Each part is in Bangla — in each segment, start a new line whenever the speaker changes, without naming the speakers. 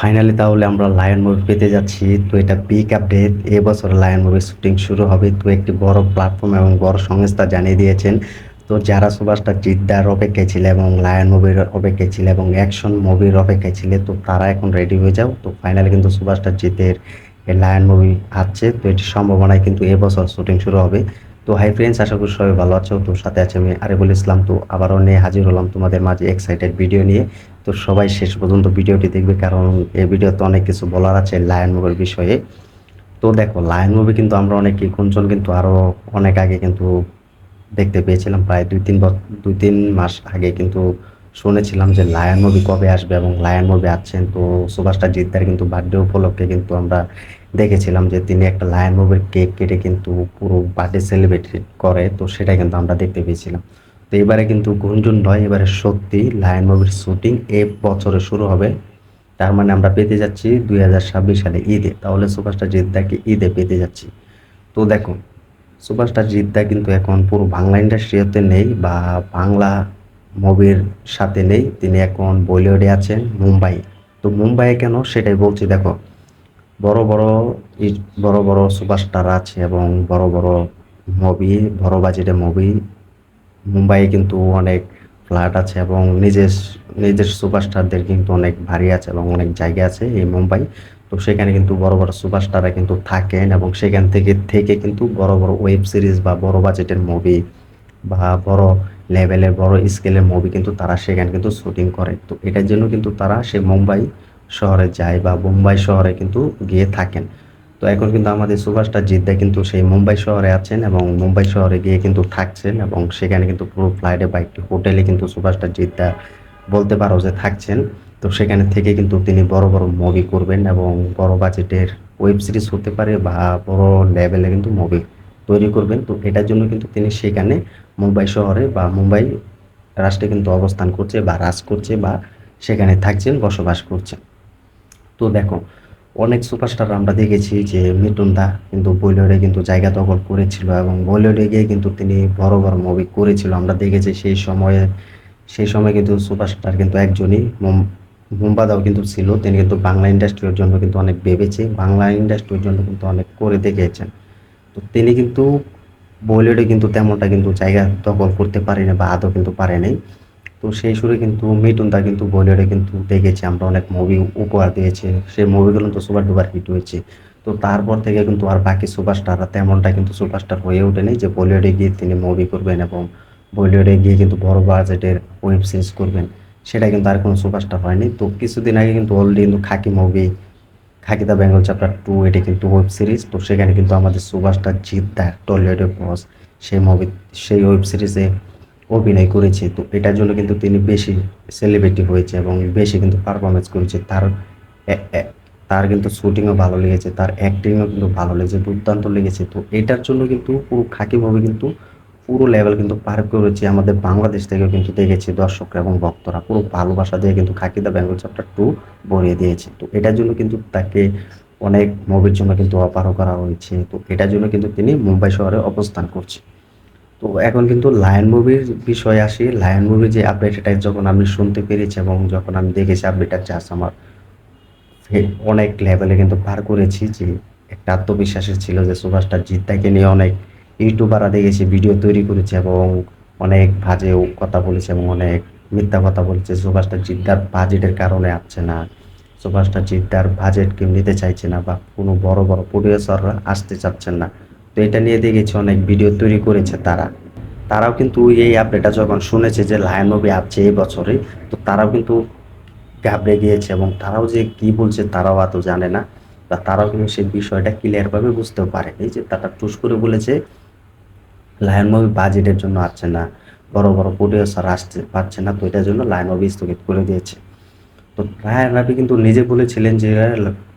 ফাইনালি তাহলে আমরা লায়ন মুভি পেতে যাচ্ছি। তো এটা বিগ আপডেট, এবছর লায়ন মুভির শুটিং শুরু হবে। তো একটি বড় প্ল্যাটফর্ম এবং বড় সংস্থা জানিয়ে দিয়েছেন। তো যারা সুপারস্টার জিদ্দার অপেক্ষায় ছিল এবং লায়ন মুভির অপেক্ষায় ছিল এবং অ্যাকশন মুভির অপেক্ষায় ছিল, তো তারা এখন রেডি হয়ে যাও। তো ফাইনালি কিন্তু সুপারস্টার জিতের এই লায়ন মুভি আসছে। তো এটির সম্ভাবনায় কিন্তু এবছর শুটিং শুরু হবে। তো হাই ফ্রেন্ডস, আশা করি সবাই ভালো আছো। তো সাথে আছে আমি আরিফুল ইসলাম। তো আবারও নিয়ে হাজির হলাম তোমাদের মাঝে এক্সাইটেড ভিডিও নিয়ে। তো সবাই শেষ পর্যন্ত ভিডিওটি দেখবে, কারণ এই ভিডিওতে অনেক কিছু বলার আছে লায়ন মুভির বিষয়ে। তো দেখো, লায়ন মুভি কিন্তু আমরা অনেকে গুঞ্জন কিন্তু আরও অনেক আগে কিন্তু দেখতে পেয়েছিলাম, প্রায় 2-3 মাস আগে কিন্তু শুনেছিলাম যে লায়ন মুভি কবে আসবে এবং লায়ন মুভি আসছেন। তো সুভাষটা জিদ্দার কিন্তু বার্থডে উপলক্ষে কিন্তু আমরা দেখেছিলাম যে তিনি একটা লায়ন মুভির কেক কেটে কিন্তু পুরো বার্থডে সেলিব্রেট করে। তো সেটা কিন্তু আমরা দেখতে পেয়েছিলাম। তো এবারে কিন্তু গুঞ্জন নয়, এবারে সত্যি লায়ন মুভির শুটিং এ বছরে শুরু হবে। তার মানে আমরা পেতে যাচ্ছি 2026 সালে ঈদে। তাহলে সুভাষটা জিদ্দাকে ঈদে পেতে যাচ্ছি। তো দেখো, সুপারস্টার জিদ্দা কিন্তু এখন পুরো বাংলা ইন্ডাস্ট্রিতে নেই বা বাংলা মুভির সাথে নেই। তিনি এখন বলিউডে আছেন, মুম্বাই। তো মুম্বাইয়ে কেন সেটাই বলছি। দেখো, বড় বড় বড় বড় সুপারস্টার আছে এবং বড় বড় মুভি, বড় বাজেটের মুভি মুম্বাইয়ে কিন্তু অনেক ফ্ল্যাট আছে এবং নিজের নিজের সুপারস্টারদের কিন্তু অনেক ভারী আছে এবং অনেক জায়গা আছে এই মুম্বাই। তো সেখানে কিন্তু বড় বড় সুপারস্টাররা কিন্তু থাকেন এবং সেখান থেকে থেকে কিন্তু বড় বড় ওয়েব সিরিজ বা বড় বাজেটের মুভি বা বড় লেভেলের বড় স্কেলের মুভি কিন্তু তারা সেখানে কিন্তু শুটিং করে। তো এটার জন্য কিন্তু তারা সে মুম্বাই শহরে যায় বা মুম্বাই শহরে কিন্তু গিয়ে থাকেন। তো এখন কিন্তু আমাদের সুপারস্টার জিদ্দা কিন্তু সেই মুম্বাই শহরে আছেন এবং মুম্বাই শহরে গিয়ে কিন্তু থাকছেন এবং সেখানে কিন্তু পুরো ফ্লাইটে বা একটি হোটেলে কিন্তু সুপারস্টার জিদ্দা বলতে পারো যে থাকছেন। তো সেখানে থেকে কিন্তু তিনি বড় বড় মুভি করবেন এবং বড় বাজেটের ওয়েব সিরিজ হতে পারে বা বড় লেভেলে কিন্তু মুভি তৈরি করবেন। তো এটার জন্য কিন্তু তিনি সেখানে মুম্বাই শহরে বা মুম্বাই রাষ্ট্রে কিন্তু অবস্থান করছে বা রাজ করছে বা সেখানে থাকছেন, বসবাস করছেন। তো দেখো, অনেক সুপারস্টার আমরা দেখেছি যে মিঠুন দা কিন্তু বলিউডে কিন্তু জায়গা দখল করেছিল এবং বলিউডে গিয়ে কিন্তু তিনি বড় বড় মুভি করেছিল। আমরা দেখেছি সেই সময় কিন্তু সুপারস্টার কিন্তু একজনই মুম্বাদাও কিন্তু ছিল। তিনি কিন্তু বাংলা ইন্ডাস্ট্রির জন্য কিন্তু অনেক ভেবেছে, বাংলা ইন্ডাস্ট্রির জন্য কিন্তু অনেক করে দেখিয়েছেন। তো তিনি কিন্তু বলিউডে কিন্তু তেমনটা কিন্তু জায়গা দখল করতে পারেনি বা আদৌ কিন্তু পারে নাই। তো সেই সুরে কিন্তু মিঠুন দা কিন্তু বলিউডে কিন্তু দেখেছি আমরা অনেক মুভি উপহার দিয়েছে। সেই মুভিগুলো তো সুপার ডুপার হিট হয়েছে। তো তারপর থেকে কিন্তু আর বাকি সুপারস্টাররা তেমনটা কিন্তু সুপারস্টার হয়ে ওঠেনি যে বলিউডে গিয়ে তিনি মুভি করবেন এবং বলিউডে গিয়ে কিন্তু বড় বাজেটের ওয়েব সিরিজ করবেন। সেটা কিন্তু আর কোনো সুপারস্টার হয়নি। তো কিছুদিন আগে কিন্তু অলরেডি কিন্তু Khakee movie, Khakee the Bengal chapter 2, এটি কিন্তু ওয়েব সিরিজ। তো সেখানে কিন্তু আমাদের সুপারস্টার জিদ্দা টলিউডের বস সেই মুভি, সেই ওয়েব সিরিজে অভিনয় করেছে। তো এটার জন্য কিন্তু তিনি বেশি সেলিব্রিটি হয়েছে এবং বেশি কিন্তু পারফরমেন্স করেছে। এ- এ- তার কিন্তু শুটিংও ভালো লেগেছে, তার অ্যাক্টিংও কিন্তু ভালো লেগেছে, দুর্দান্ত লেগেছে। তো এটার জন্য কিন্তু পুরো খাকি মুভি কিন্তু পুরো লেভেল কিন্তু পার করেছে। আমাদের বাংলাদেশ থেকেও কিন্তু দেখেছি দর্শকরা এবং ভক্তরা পুরো ভালোবাসা দিয়ে কিন্তু খাকি দ্য বেঙ্গল চ্যাপ্টার 2 ভরিয়ে দিয়েছে। তো এটার জন্য কিন্তু তাকে অনেক মুভির জন্য কিন্তু অফারও করা হয়েছে। তো এটার জন্য কিন্তু তিনি মুম্বাই শহরে অবস্থান করছে। তো এখন কিন্তু লায়ন মুভির বিষয়ে আসি। লায়ন মুভির যে আপডেট, এটা যখন আমি শুনতে পেরেছি এবং যখন আমি দেখেছি আপডেটটা, জাস্ট আমার অনেক লেভেলে কিন্তু পার করেছি। যে একটা আত্মবিশ্বাসের ছিল যে সুভাষটা জিদ্দাকে নিয়ে অনেক ইউটিউবাররা দেখেছি ভিডিও তৈরি করেছে এবং অনেক বাজে কথা বলেছে এবং অনেক মিথ্যা কথা বলেছে। সুভাষটা জিদ্দার বাজেটের কারণে আসছে না, সুভাষটা জিদ্দার বাজেট কেউ নিতে চাইছে না বা কোনো বড় বড় প্রডিউসাররা আসতে চাচ্ছেন না। তো এটা নিয়ে দেখেছি অনেক ভিডিও তৈরি করেছে তারাও কিন্তু এই আপডেটটা যখন শুনেছে যে লায়ন মুভি আসছে এই বছরে, তো তারাও কিন্তু ঘাবড়ে গিয়েছে এবং তারাও যে কি বলছে তারাও এত জানে না বা তারাও কিন্তু সেই বিষয়টা ক্লিয়ারভাবে বুঝতেও পারেনি। যে তারা টুস করে বলেছে লায়ন মুভি বাজেটের জন্য আসছে না, বড় বড় প্রডিউসার আসতে পারছে না, তো এটার জন্য লায়ন মুভি স্থগিত করে দিয়েছে। তো রায়ান রাফি কিন্তু নিজে বলেছিলেন যে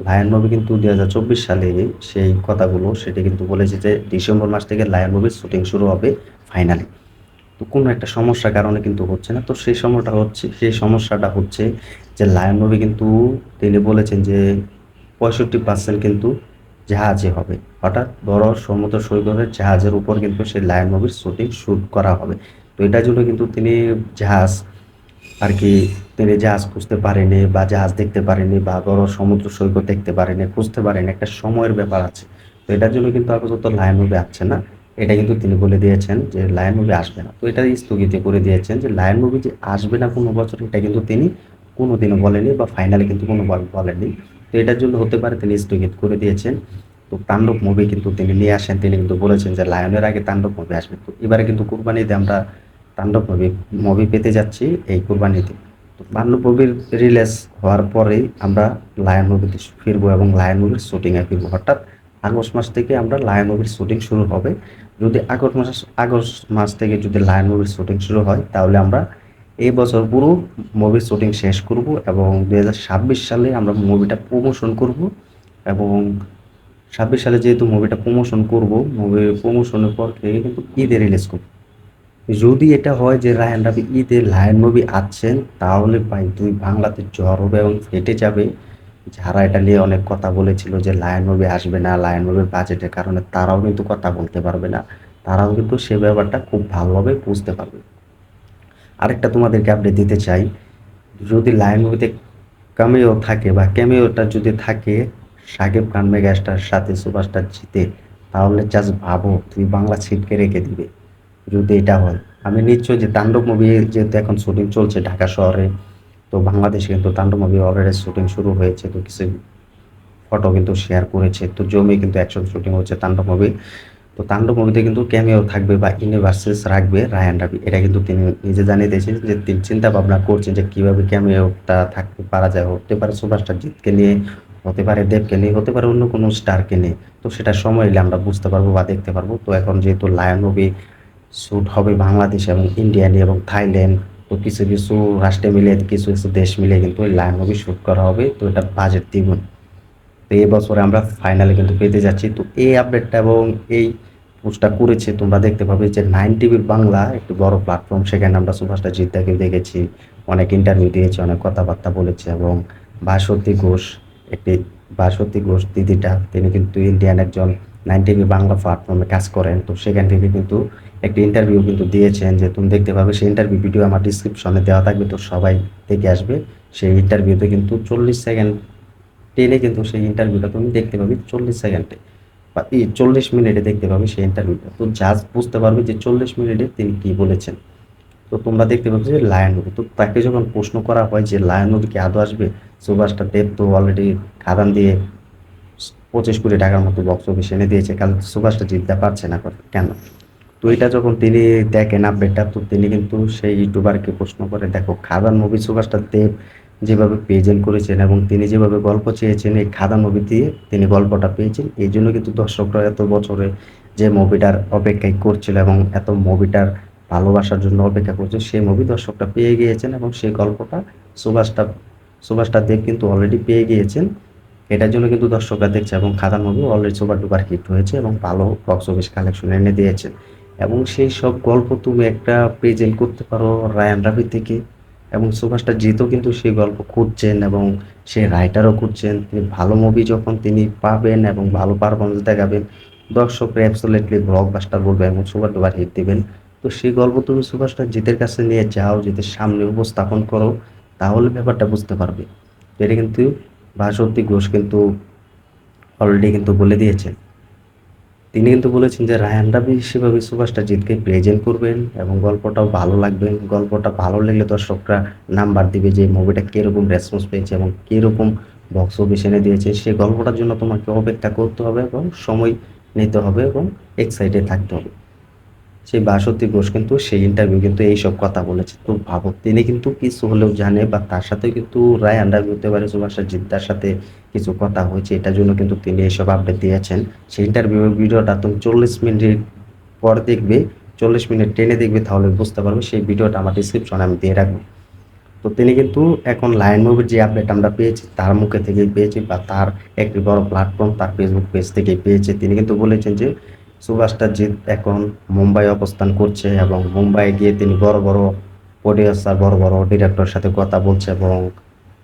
লায়ন মুভি কিন্তু 2024 সালে সেই কথাগুলো সেটা কিন্তু বলেছে যে ডিসেম্বর মাস থেকে লায়ন মুভির শুটিং শুরু হবে ফাইনালি। তো কোনো একটা সমস্যার কারণে কিন্তু হচ্ছে না। তো সেই সমস্যাটা হচ্ছে যে লায়ন মুভি কিন্তু তিনি বলেছেন যে 65% কিন্তু জাহাজে হবে, অর্থাৎ বড় সমুদ্র সৈকতের জাহাজের উপর কিন্তু সেই লায়ন মুভির শুটিং শুট করা হবে। তো এটার জন্য কিন্তু তিনি জাহাজ আর কি তিনি জাহাজ খুঁজতে পারেনি বা জাহাজ দেখতে পারেনি বা বড় সমুদ্র সৈকত দেখতে পারেনি, খুঁজতে পারেনি, একটা সময়ের ব্যাপার আছে। তো এটার জন্য কিন্তু আপাতত লায়ন মুভি আসছে না। এটা কিন্তু তিনি বলে দিয়েছেন যে লায়ন মুভি আসবে না। তো এটা স্থগিত করে দিয়েছেন যে লায়ন মুভি যে আসবে না কোনো বছর, এটা কিন্তু তিনি কোনোদিনও বলেনি বা ফাইনালি কিন্তু কোনোবার বলেনি। তো এটার জন্য হতে পারে তিনি স্থগিত করে দিয়েছেন। তো তাণ্ডব মুভি কিন্তু তিনি নিয়ে আসেন, তিনি কিন্তু বলেছেন যে লায়নের আগে তাণ্ডব মুভি আসবে। তো এবারে কিন্তু কুরবানিতে আমরা তাণ্ডব মুভি মুভি পেতে যাচ্ছি এই কুরবানিতে। তো তাণ্ডব মুভির রিলিজ হওয়ার পরেই আমরা লায়ন মুভিতে ফিরবো এবং লায়ন মুভির শুটিংয়ে ফিরবো। হঠাৎ আগস্ট মাস থেকে আমরা লায়ন মুভির শুটিং শুরু হবে। যদি আগস্ট মাস থেকে যদি লায়ন মুভির শুটিং শুরু হয়, তাহলে আমরা এই বছর পুরো মুভির শুটিং শেষ করব এবং 2026 সালে আমরা মুভিটা প্রমোশন করব। এবং 26 সালে যেহেতু মুভিটা প্রমোশন করব, মুভি প্রমোশনের পর থেকে কিন্তু ঈদে রিলিজ করব। যদি এটা হয় যে রায়হান রাফি ঈদে লায়ন মুভি আসছেন, তাহলে ভাই দুই বাংলাতে ঝড় হবে এবং ফেটে যাবে। যারা এটা নিয়ে অনেক কথা বলেছিল যে লায়ন মুভি আসবে না, লায়ন মুভির বাজেটের কারণে, তারাও কিন্তু কথা বলতে পারবে না। তারাও কিন্তু সে ব্যাপারটা খুব ভালোভাবে বুঝতে পারবে। আরেকটা তোমাদেরকে আপডেট দিতে চাই, যদি লায়ন মুভিতে ক্যামেও থাকে বা ক্যামেওটা যদি থাকে শাকিব খান মেগাস্টার সাথে সুপারস্টার জিতে, তাহলে জাস্ট ভাবো তুই বাংলা ছিটকে রেখে দিবে যদি এটা হয়। আমি নিশ্চয় যে তাণ্ডব মুভি যেহেতু এখন শুটিং চলছে ঢাকা শহরে, তো বাংলাদেশে কিন্তু তাণ্ডব মুভি অলরেডি শুটিং শুরু হয়েছে। তো কিছু ফটো কিন্তু শেয়ার করেছে, তো জমি কিন্তু অ্যাকশন শুটিং হচ্ছে তাণ্ডব মুভি। তো তাণ্ডব মুভিতে কিন্তু ক্যামিও থাকবে বা ইউনিভার্সেস রাখবে রায়হান রাফি, এটা কিন্তু তিনি নিজে জানিয়ে দিয়েছেন যে তিনি চিন্তা ভাবনা করছেন যে কীভাবে ক্যামিওটা থাকতে পারা যায়। হতে পারে সুপারস্টার জিতকে নিয়ে, হতে পারে দেবকে নিয়ে, হতে পারে অন্য কোনো স্টারকে নিয়ে। তো সেটা সময় এলে আমরা বুঝতে পারবো বা দেখতে পারবো। তো এখন যেহেতু লায়ন মুভি শ্যুট হবে বাংলাদেশ এবং ইন্ডিয়া নিয়ে এবং থাইল্যান্ড, তো কিছু কিছু রাষ্ট্রে মিলে, কিছু কিছু দেশ মিলে কিন্তু ওই লায়ন মুভি শ্যুট করা হবে। তো এটা বাজেট দ্বিগুণ। তো এই বছরে আমরা ফাইনালে কিন্তু পেতে যাচ্ছি। তো এই আপডেটটা এবং এই পোস্টটা করেছে তোমরা দেখতে পাবে যে 9 টিভি বাংলা একটি বড় প্ল্যাটফর্ম, সেখানে আমরা সুভাষটা জিদ্দাকে দেখেছি, অনেক ইন্টারভিউ দিয়েছে, অনেক কথাবার্তা বলেছে। এবং ভাস্বতী ঘোষ, একটি ভাস্বতী ঘোষ দিদিটা, তিনি কিন্তু ইন্ডিয়ান একজন 9 টিভি বাংলা প্ল্যাটফর্মে কাজ করেন। তো সেখান থেকে কিন্তু একটি ইন্টারভিউ কিন্তু দিয়েছেন, যে তুমি দেখতে পাবে সেই ইন্টারভিউ ভিডিও আমার ডিসক্রিপশনে দেওয়া থাকবে, তো সবাই দেখে আসবে। সেই ইন্টারভিউতে কিন্তু 40 সেকেন্ড টেনে কিন্তু সেই ইন্টারভিউটা তুমি দেখতে পাবে 40 সেকেন্ডে বা 40 মিনিটে দেখতে পাবে সেই ইন্টারভিউটা। তো জাজ বুঝতে পারবে যে 40 মিনিটে তিনি কি বলেছেন। তো তোমরা দেখতে পাবে যে লায়ন মুভি, তো তাকে যখন প্রশ্ন করা হয় যে লায়ন মুভি কি আদৌ আসবে, সুভাষটা দেব তো অলরেডি খাদান দিয়ে 25 কোটি টাকার মতো বক্স অফিস এনে দিয়েছে, কারণ সুভাষটা জিততে পারছে না কেন। তো এটা যখন তিনি দেখেন আপডেটটা, তো তিনি কিন্তু সেই ইউটিউবারকে প্রশ্ন করে, দেখো খাদান মুভি সুভাষটা দেব যেভাবে প্রেজেন্ট করেছেন এবং তিনি যেভাবে গল্প চেয়েছেন, এই খাদান মুভি দিয়ে তিনি গল্পটা পেয়েছেন। এই জন্য কিন্তু দর্শকরা এত বছরে যে মুভিটার অপেক্ষায় করছিল এবং এত মুভিটার ভালোবাসার জন্য অপেক্ষা করছে, সেই মুভি দর্শকরা পেয়ে গিয়েছেন এবং সেই গল্পটা সুভাষটা সুভাষটা দেব কিন্তু অলরেডি পেয়ে গিয়েছেন। এটার জন্য কিন্তু দর্শকরা দেখছে এবং Khadaan movie already super duper hit হয়েছে এবং ভালো বক্স অফিস কালেকশন এনে দিয়েছে। এবং সেই সব গল্প তুমি একটা প্রেজেন্ট করতে পারো রায়ান রাফি থেকে, এবং সুভাষটা জিতও কিন্তু সেই গল্প খুঁজছেন এবং সেই রাইটারও খুঁজছেন। তিনি ভালো মুভি যখন তিনি পাবেন এবং ভালো পারফরমেন্স দেখাবেন, দর্শকরা অ্যাবসোলিউটলি ব্লকবাস্টার বলবে এবং সুপার ডুপার হিট দিবেন। তো সেই গল্প তুমি সুভাষটা জিতের কাছে নিয়ে যাও, জিতের সামনে উপস্থাপন করো, তাহলে ব্যাপারটা বুঝতে পারবে। তো এটা কিন্তু ভাস্বতী ঘোষ কিন্তু অলরেডি কিন্তু বলে দিয়েছেন। তিনি কিন্তু বলেছেন যে রায়হান রাফি সেভাবে সুপারস্টার জিতকে প্রেজেন্ট করবেন এবং গল্পটাও ভালো লাগবে। গল্পটা ভালো লাগলে দর্শকরা নাম্বার দিবে যে মুভিটা কীরকম রেসপন্স পেয়েছে এবং কীরকম বক্স অফিস এনে দিয়েছে। সেই গল্পটার জন্য তোমাকে অপেক্ষা করতে হবে এবং সময় নিতে হবে এবং এক্সাইটেড থাকতে হবে। সেই বাসন্তী ঘোষ কিন্তু সেই ইন্টারভিউ কিন্তু এইসব কথা বলেছে। তো ভাবো তিনি কিন্তু কিছু হলেও জানে বা তার সাথে কিন্তু রায়হান রাফি হতে পারে সুভাষা জিদ্দার সাথে কিছু কথা হয়েছে, এটার জন্য কিন্তু তিনি এইসব আপডেট দিয়েছেন। সেই ইন্টারভিউ ভিডিওটা তুমি 40 মিনিট পর দেখবে, 40 মিনিট টেনে দেখবে, তাহলে বুঝতে পারবে। সেই ভিডিওটা আমার ডিসক্রিপশনে আমি দিয়ে রাখবো। তো তিনি কিন্তু এখন লায়ন মুভির যে আপডেট আমরা পেয়েছি তার মুখে থেকেই পেয়েছি বা তার একটি বড় প্ল্যাটফর্ম তার ফেসবুক পেজ থেকেই পেয়েছে। তিনি কিন্তু বলেছেন যে সুভাষটা জিৎ এখন মুম্বাই অবস্থান করছে এবং মুম্বাই গিয়ে তিনি বড় বড় প্রডিউসার, বড় বড় ডিরেক্টরের সাথে কথা বলছে এবং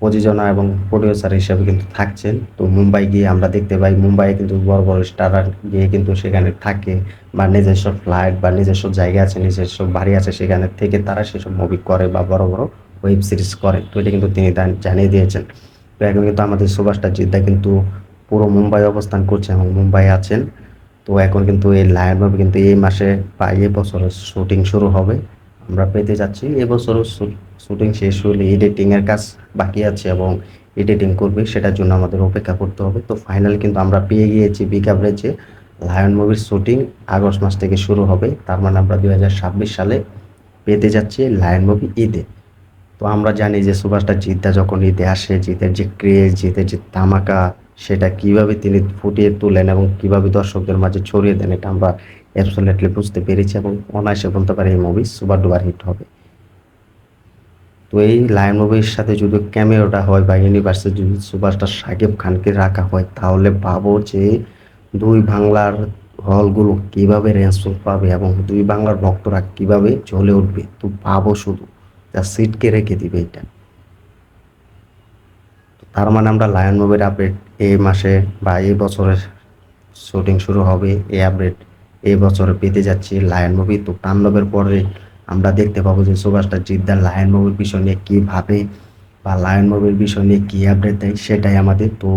প্রযোজনা এবং প্রডিউসার হিসেবে কিন্তু থাকছেন। তো মুম্বাই গিয়ে আমরা দেখতে পাই মুম্বাইয়ে কিন্তু বড় বড় স্টাররা গিয়ে কিন্তু সেখানে থাকে বা নিজস্ব ফ্লাইট বা নিজস্ব জায়গা আছে, নিজস্ব বাড়ি আছে, সেখানে থেকে তারা সেসব মুভি করে বা বড় বড় ওয়েব সিরিজ করে, তো এটা কিন্তু তিনি জানিয়ে দিয়েছেন। তো এখন কিন্তু আমাদের সুপারস্টার জিদ্দা কিন্তু পুরো মুম্বাই অবস্থান করছে এবং মুম্বাই আছেন। তো এখন কিন্তু এই লায়ন মুভি কিন্তু এই মাসে বা এই বছরের শুটিং শুরু হবে, আমরা পেতে যাচ্ছি। এবছরও শুটিং শেষ হলে এডিটিংয়ের কাজ বাকি আছে এবং এডিটিং করবে, সেটার জন্য আমাদের অপেক্ষা করতে হবে। তো ফাইনাল কিন্তু আমরা পেয়ে গিয়েছি বিগ আপডেটে, লায়ন মুভির শুটিং আগস্ট মাস থেকে শুরু হবে। তার মানে আমরা 2026 সালে পেতে যাচ্ছি লায়ন মুভি ঈদে। তো আমরা জানি যে সুপারস্টার জিদ্দা যখন ঈদে আসে, জিতের যে ক্রেজ, জিতের যে তামাকা, সেটা কিভাবে তিনি ফুটিয়ে তোলেন এবং কিভাবে দর্শকদের মাঝে ছড়িয়ে দেন, এটা আমরা অ্যাবসলিউটলি বুঝতে পেরেছি এবং অনায়াসে বলতে পারি এই মুভি সুপার ডুপার হিট হবে। তো এই লায়ন মুভির সাথে যদি ক্যামেওটা হয় বা ইউনিভার্সে যদি সুপারস্টার শাকিব খানকে রাখা হয়, তাহলে ভাবো যে দুই বাংলার হলগুলো কীভাবে রেসপন্স পাবে এবং দুই বাংলার ভক্তরা কীভাবে জ্বলে উঠবে। তো ভাবো শুধু, যা সিটকে রেখে দিবে এটা। তার মানে আমরা লায়ন মুভির আপডেট এই মাসে বা এই বছরের শুটিং শুরু হবে, এই আপডেট এই বছরে পেতে যাচ্ছি লায়ন মুভি। তো তাণ্ডবের পরে আমরা দেখতে পাবো যে সুপারস্টার জিদ্দার লায়ন মুভির বিষয় নিয়ে কী ভাবে বা লায়ন মুভির বিষয় নিয়ে কী আপডেট দেয়, সেটাই আমাদের। তো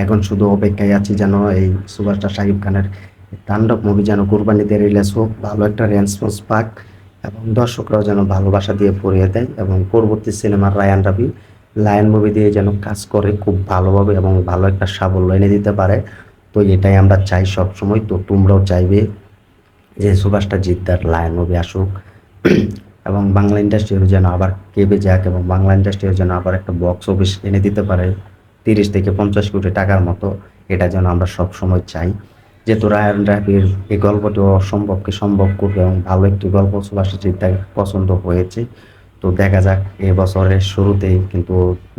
এখন শুধু অপেক্ষায় আছি যেন এই সুপারস্টার শাকিব খানের তাণ্ডব মুভি যেন কুরবানিতে রিলিজ হোক, ভালো একটা রেসপন্স পাক এবং দর্শকরাও যেন ভালোবাসা দিয়ে ভরিয়ে দেয় এবং পরবর্তী সিনেমার রায়ান রাবি লায়ন মুভি দিয়ে যেন কাজ করে খুব ভালোভাবে এবং ভালো একটা সাফল্য এনে দিতে পারে। তো এটাই আমরা চাই সবসময়। তো তোমরাও চাইবে যে সুপারস্টার জিদ্দার লায়ন মুভি আসুক এবং বাংলা ইন্ডাস্ট্রিও যেন আবার কেঁপে যাক এবং বাংলা ইন্ডাস্ট্রিও যেন আবার একটা বক্স অফিস এনে দিতে পারে 30 থেকে 50 কোটি টাকার মতো। এটা যেন আমরা সবসময় চাই। যেহেতু রায়ান রাবির এই গল্পটি অসম্ভবকে সম্ভব করবে এবং ভালো একটি গল্প সুপারস্টার জিদ্দার পছন্দ হয়েছে। তো দেখা যাক এবছরের শুরুতেই কিন্তু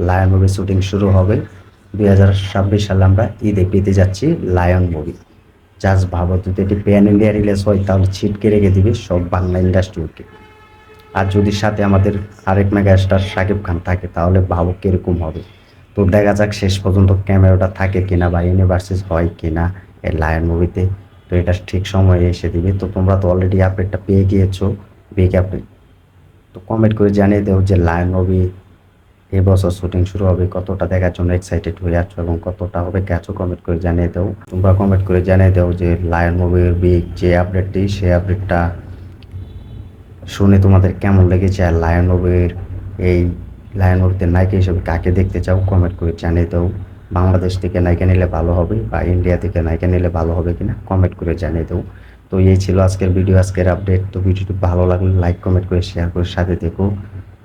লায়ন মুভি শুটিং শুরু হবে। 2026 সালে আমরা ঈদে পেতে যাচ্ছি লায়ন মুভি। জাস্ট ভাবো, যদি এটি প্যান ইন্ডিয়া রিলিজ হয় তাহলে ছিটকে রেখে দিবে সব বাংলা ইন্ডাস্ট্রিকে। আর যদি সাথে আমাদের আরেক মেগা স্টার শাকিব খান থাকে তাহলে ভাবো কীরকম হবে। তো দেখা যাক শেষ পর্যন্ত ক্যামেরাটা থাকে কিনা বা ইউনিভার্সিস হয় কিনা এই লায়ন মুভিতে। তো এটা ঠিক সময়ে এসে দিবে। তো তোমরা তো অলরেডি আপডেটটা পেয়ে গিয়েছো, বিগ আপডেট। তো কমেন্ট করে জানিয়ে দাও যে লায়ন মুভি এই বছর শুটিং শুরু হবে, কতটা দেখার জন্য এক্সাইটেড হয়ে আছো এবং কতটা হবে গেছো, কমেন্ট করে জানিয়ে দাও। তোমরা কমেন্ট করে জানিয়ে দাও যে লায়ন মুভির বিগ যে আপডেটটি, সেই আপডেটটা শুনে তোমাদের কেমন লেগেছে। আর লায়ন মুভির এই লায়ন মুভিতে নায়িকা হিসেবে কাকে দেখতে চাও, কমেন্ট করে জানিয়ে দাও। বাংলাদেশ থেকে নায়িকা নিলে ভালো হবে বা ইন্ডিয়া থেকে নায়িকা নিলে ভালো হবে কিনা, কমেন্ট করে জানিয়ে দাও। তো এই ছিল আজকের ভিডিও, আজকের আপডেট। তো ভিডিওটি ভালো লাগলে লাইক কমেন্ট করে শেয়ার করে সাথে দেখো।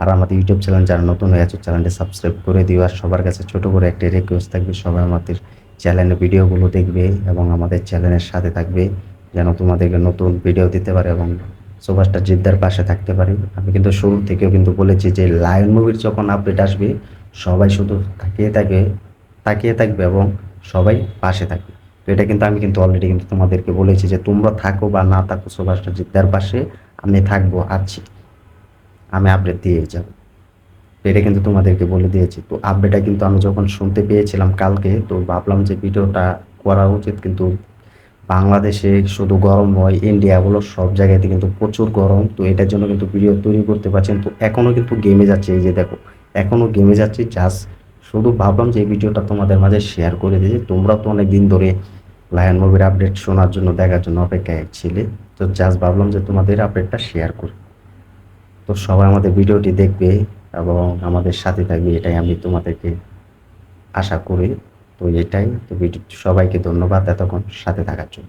আর আমাদের ইউটিউব চ্যানেল যারা নতুন হয়ে আছে চ্যানেলটি সাবস্ক্রাইব করে দিও। আর সবার কাছে ছোটো করে একটি রিকোয়েস্ট থাকবে, সবাই আমাদের চ্যানেলের ভিডিওগুলো দেখবে এবং আমাদের চ্যানেলের সাথে থাকবে যেন তোমাদেরকে নতুন ভিডিও দিতে পারে এবং সুপারস্টার জিদ্দার পাশে থাকতে পারি। আমি কিন্তু শুরু থেকেও কিন্তু বলেছি যে লায়ন মুভির যখন আপডেট আসবে সবাই শুধু তাকিয়ে থাকবে এবং সবাই পাশে থাকবে। তো এটা কিন্তু আমি কিন্তু অলরেডি কিন্তু তোমাদেরকে বলেছি যে তোমরা থাকো বা না থাকো সুপারস্টার জিদ্দার পাশে আমি থাকবো, আছি, আমি আপডেট দিয়ে যাব। তো এটা কিন্তু তোমাদেরকে বলে দিয়েছি। তো আপডেটটা কিন্তু আমি যখন শুনতে পেয়েছিলাম কালকে, তো ভাবলাম যে ভিডিওটা করা উচিত। কিন্তু বাংলাদেশে শুধু গরম নয়, ইন্ডিয়া বলো সব জায়গাতে কিন্তু প্রচুর গরম। তো এটার জন্য কিন্তু ভিডিও তৈরি করতে পারছেন। তো এখনও কিন্তু গেমে যাচ্ছে, এই যে দেখো এখনও গেমে যাচ্ছে। জাস্ট শুধু ভাবলাম যে এই ভিডিওটা তোমাদের মাঝে শেয়ার করে দিয়েছি। তোমরা তো অনেক দিন ধরে লায়ন মুভির আপডেট শোনার জন্য, দেখার জন্য অপেক্ষায় ছিলে। তো জাস্ট ভাবলাম যে তোমাদের আপডেটটা শেয়ার করি। তো সবাই আমাদের ভিডিওটি দেখবে এবং আমাদের সাথে থাকবে, এটাই আমি তোমাদেরকে আশা করি। তো এটাই তো ভিডিও, সবাইকে ধন্যবাদ এতক্ষণ সাথে থাকার জন্য।